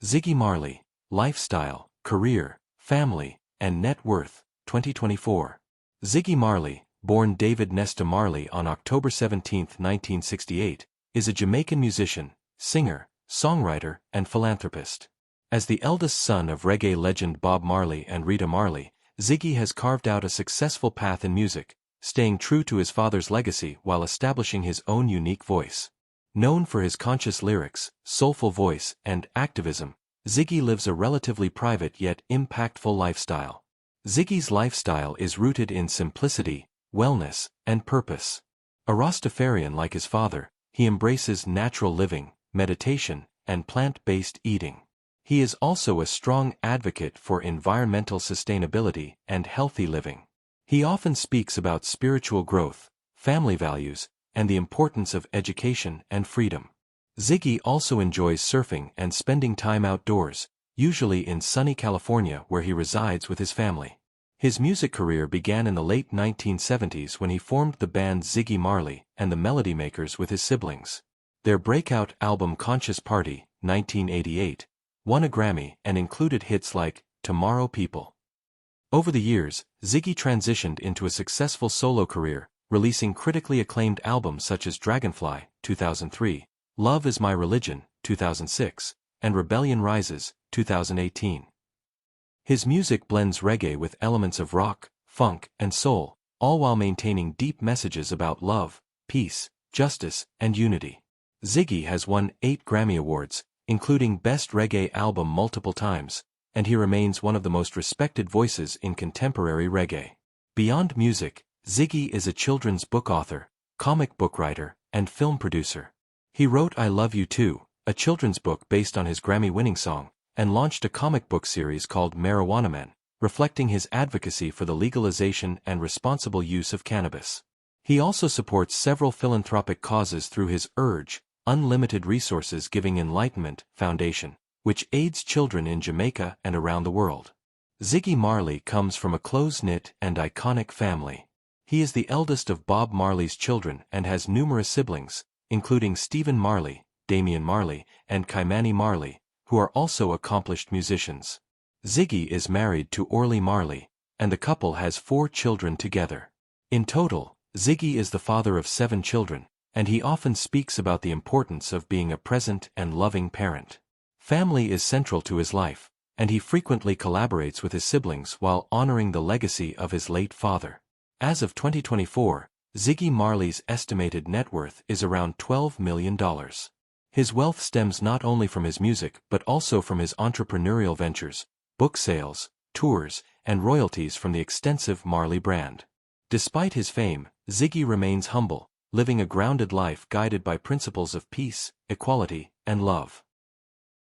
Ziggy Marley, Lifestyle, Career, Family, and Net Worth, 2024. Ziggy Marley, born David Nesta Marley on October 17, 1968, is a Jamaican musician, singer, songwriter, and philanthropist. As the eldest son of reggae legend Bob Marley and Rita Marley, Ziggy has carved out a successful path in music, staying true to his father's legacy while establishing his own unique voice. Known for his conscious lyrics, soulful voice, and activism, Ziggy lives a relatively private yet impactful lifestyle. Ziggy's lifestyle is rooted in simplicity, wellness, and purpose. A Rastafarian like his father, he embraces natural living, meditation, and plant-based eating. He is also a strong advocate for environmental sustainability and healthy living. He often speaks about spiritual growth, family values, and the importance of education and freedom. Ziggy also enjoys surfing and spending time outdoors, usually in sunny California where he resides with his family. His music career began in the late 1970s when he formed the band Ziggy Marley and the Melody Makers with his siblings. Their breakout album Conscious Party, 1988, won a Grammy and included hits like Tomorrow People. Over the years, Ziggy transitioned into a successful solo career, releasing critically acclaimed albums such as Dragonfly, 2003, Love Is My Religion, 2006, and Rebellion Rises, 2018. His music blends reggae with elements of rock, funk, and soul, all while maintaining deep messages about love, peace, justice, and unity. Ziggy has won 8 Grammy Awards, including Best Reggae Album multiple times, and he remains one of the most respected voices in contemporary reggae. Beyond music, Ziggy is a children's book author, comic book writer, and film producer. He wrote I Love You Too, a children's book based on his Grammy-winning song, and launched a comic book series called Marijuana Man, reflecting his advocacy for the legalization and responsible use of cannabis. He also supports several philanthropic causes through his Urge, Unlimited Resources Giving Enlightenment Foundation, which aids children in Jamaica and around the world. Ziggy Marley comes from a close-knit and iconic family. He is the eldest of Bob Marley's children and has numerous siblings, including Stephen Marley, Damian Marley, and Kymani Marley, who are also accomplished musicians. Ziggy is married to Orly Marley, and the couple has 4 children together. In total, Ziggy is the father of 7 children, and he often speaks about the importance of being a present and loving parent. Family is central to his life, and he frequently collaborates with his siblings while honoring the legacy of his late father. As of 2024, Ziggy Marley's estimated net worth is around $12 million. His wealth stems not only from his music but also from his entrepreneurial ventures, book sales, tours, and royalties from the extensive Marley brand. Despite his fame, Ziggy remains humble, living a grounded life guided by principles of peace, equality, and love.